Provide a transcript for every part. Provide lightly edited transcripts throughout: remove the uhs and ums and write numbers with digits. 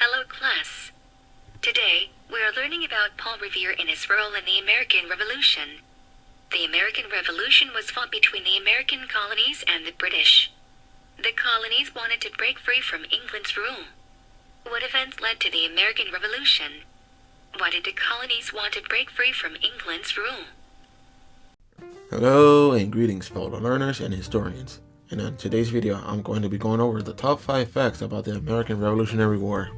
Hello class. Today, we are learning about Paul Revere and his role in the American Revolution. The American Revolution was fought between the American colonies and the British. The colonies wanted to break free from England's rule. What events led to the American Revolution? Why did the colonies want to break free from England's rule? Hello and greetings fellow learners and historians. And in today's video, I'm going to be going over the top 5 facts about the American Revolutionary War.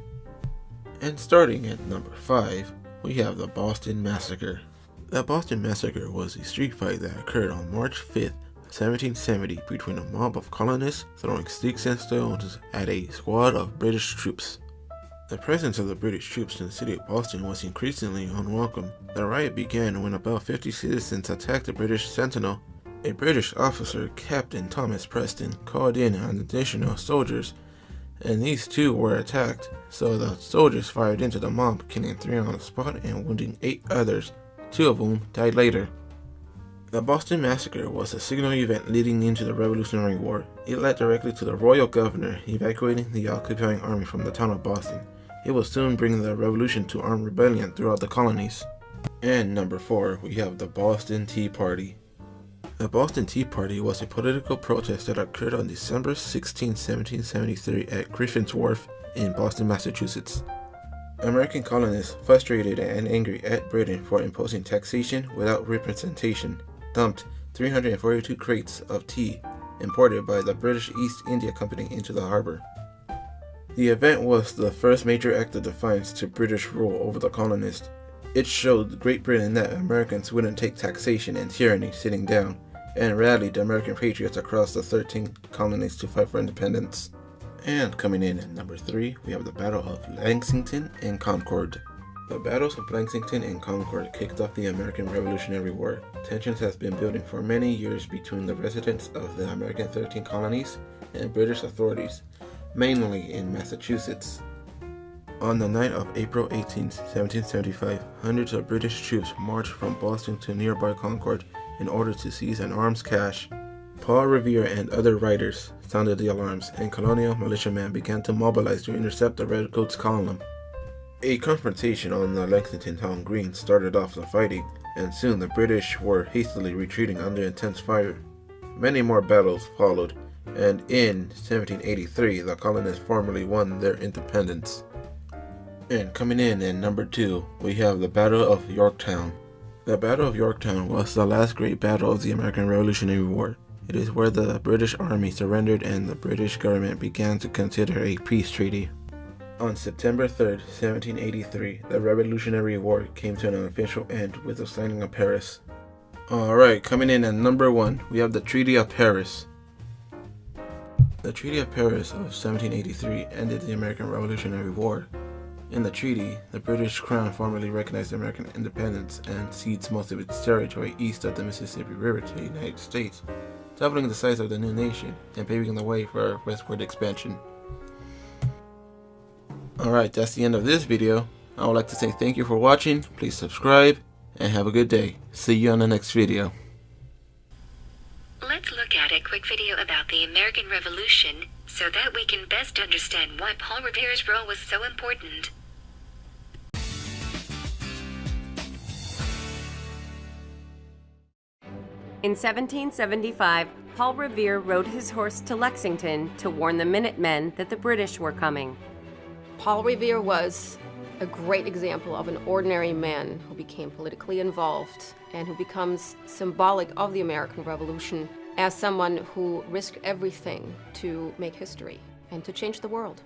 And starting at number 5, we have the Boston Massacre. The Boston Massacre was a street fight that occurred on March 5th, 1770 between a mob of colonists throwing sticks and stones at a squad of British troops. The presence of the British troops in the city of Boston was increasingly unwelcome. The riot began when about 50 citizens attacked a British sentinel. A British officer, Captain Thomas Preston, called in an additional soldiers, and these too were attacked, so the soldiers fired into the mob, killing 3 on the spot and wounding 8 others, 2 of whom died later. The Boston Massacre was a signal event leading into the Revolutionary War. It led directly to the royal governor evacuating the occupying army from the town of Boston. It will soon bring the revolution to armed rebellion throughout the colonies. And number 4, we have the Boston Tea Party. The Boston Tea Party was a political protest that occurred on December 16, 1773 at Griffin's Wharf in Boston, Massachusetts. American colonists, frustrated and angry at Britain for imposing taxation without representation, dumped 342 crates of tea imported by the British East India Company into the harbor. The event was the first major act of defiance to British rule over the colonists. It showed Great Britain that Americans wouldn't take taxation and tyranny sitting down, and rallied American patriots across the 13 colonies to fight for independence. And coming in at number 3, we have the Battle of Lexington and Concord. The battles of Lexington and Concord kicked off the American Revolutionary War. Tensions have been building for many years between the residents of the American 13 colonies and British authorities, mainly in Massachusetts. On the night of April 18, 1775, hundreds of British troops marched from Boston to nearby Concord in order to seize an arms cache. Paul Revere and other writers sounded the alarms, and colonial militiamen began to mobilize to intercept the Redcoats' column. A confrontation on the Lexington town green started off the fighting, and soon the British were hastily retreating under intense fire. Many more battles followed, and in 1783 the colonists formally won their independence. And coming in at number 2, we have the Battle of Yorktown. The Battle of Yorktown was the last great battle of the American Revolutionary War. It is where the British Army surrendered and the British government began to consider a peace treaty. On September 3, 1783, the Revolutionary War came to an official end with the signing of Paris. Alright, coming in at number 1, we have the Treaty of Paris. The Treaty of Paris of 1783 ended the American Revolutionary War. In the treaty, the British Crown formally recognized American independence and ceded most of its territory east of the Mississippi River to the United States, doubling the size of the new nation and paving the way for westward expansion. Alright, that's the end of this video. I would like to say thank you for watching, please subscribe, and have a good day. See you on the next video. Let's look at a quick video about the American Revolution so that we can best understand why Paul Revere's role was so important. In 1775, Paul Revere rode his horse to Lexington to warn the Minutemen that the British were coming. Paul Revere was a great example of an ordinary man who became politically involved and who becomes symbolic of the American Revolution as someone who risked everything to make history and to change the world.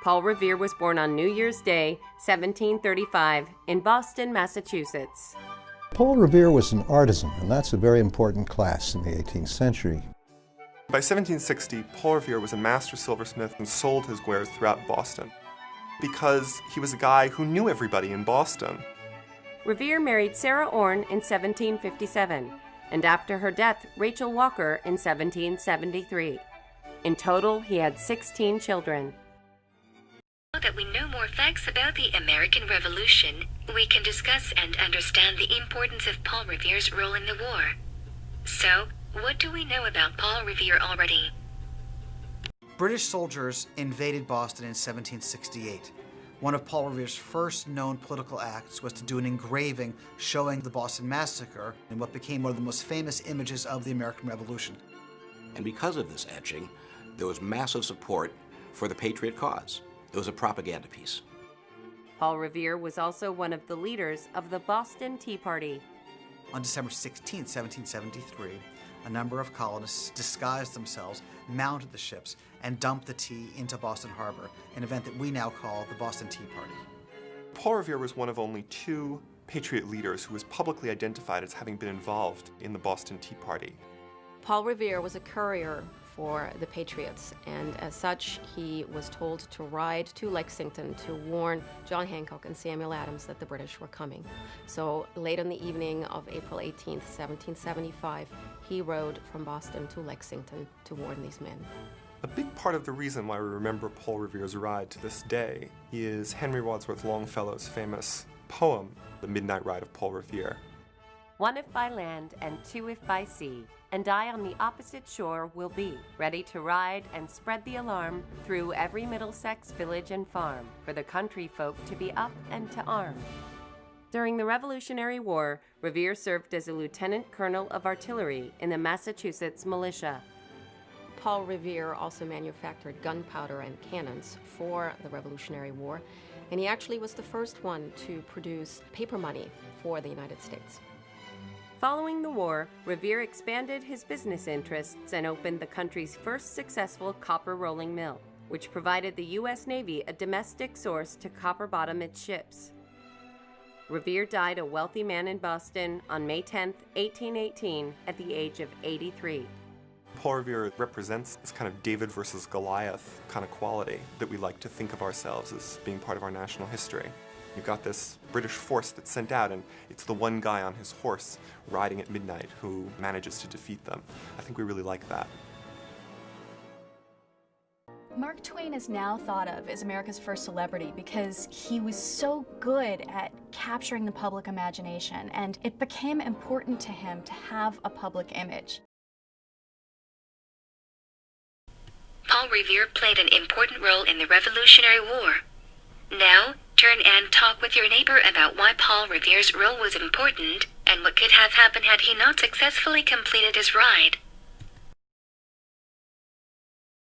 Paul Revere was born on New Year's Day, 1735, in Boston, Massachusetts. Paul Revere was an artisan, and that's a very important class in the 18th century. By 1760, Paul Revere was a master silversmith and sold his wares throughout Boston because he was a guy who knew everybody in Boston. Revere married Sarah Orne in 1757, and after her death, Rachel Walker in 1773. In total, he had 16 children. Now that we know more facts about the American Revolution, we can discuss and understand the importance of Paul Revere's role in the war. So, what do we know about Paul Revere already? British soldiers invaded Boston in 1768. One of Paul Revere's first known political acts was to do an engraving showing the Boston Massacre in what became one of the most famous images of the American Revolution. And because of this etching, there was massive support for the Patriot cause. It was a propaganda piece. Paul Revere was also one of the leaders of the Boston Tea Party. On December 16, 1773, a number of colonists disguised themselves, mounted the ships, and dumped the tea into Boston Harbor, an event that we now call the Boston Tea Party. Paul Revere was one of only 2 Patriot leaders who was publicly identified as having been involved in the Boston Tea Party. Paul Revere was a courier for the Patriots, and as such, he was told to ride to Lexington to warn John Hancock and Samuel Adams that the British were coming. So late on the evening of April 18, 1775, he rode from Boston to Lexington to warn these men. A big part of the reason why we remember Paul Revere's ride to this day is Henry Wadsworth Longfellow's famous poem, The Midnight Ride of Paul Revere. One if by land and 2 if by sea, and I on the opposite shore will be, ready to ride and spread the alarm through every Middlesex village and farm, for the country folk to be up and to arm. During the Revolutionary War, Revere served as a lieutenant colonel of artillery in the Massachusetts militia. Paul Revere also manufactured gunpowder and cannons for the Revolutionary War, and he actually was the first one to produce paper money for the United States. Following the war, Revere expanded his business interests and opened the country's first successful copper rolling mill, which provided the U.S. Navy a domestic source to copper bottom its ships. Revere died a wealthy man in Boston on May 10, 1818, at the age of 83. Paul Revere represents this kind of David versus Goliath kind of quality that we like to think of ourselves as being part of our national history. You've got this British force that's sent out, and it's the one guy on his horse riding at midnight who manages to defeat them. I think we really like that. Mark Twain is now thought of as America's first celebrity because he was so good at capturing the public imagination, and it became important to him to have a public image. Paul Revere played an important role in the Revolutionary War. Now, turn and talk with your neighbor about why Paul Revere's role was important and what could have happened had he not successfully completed his ride.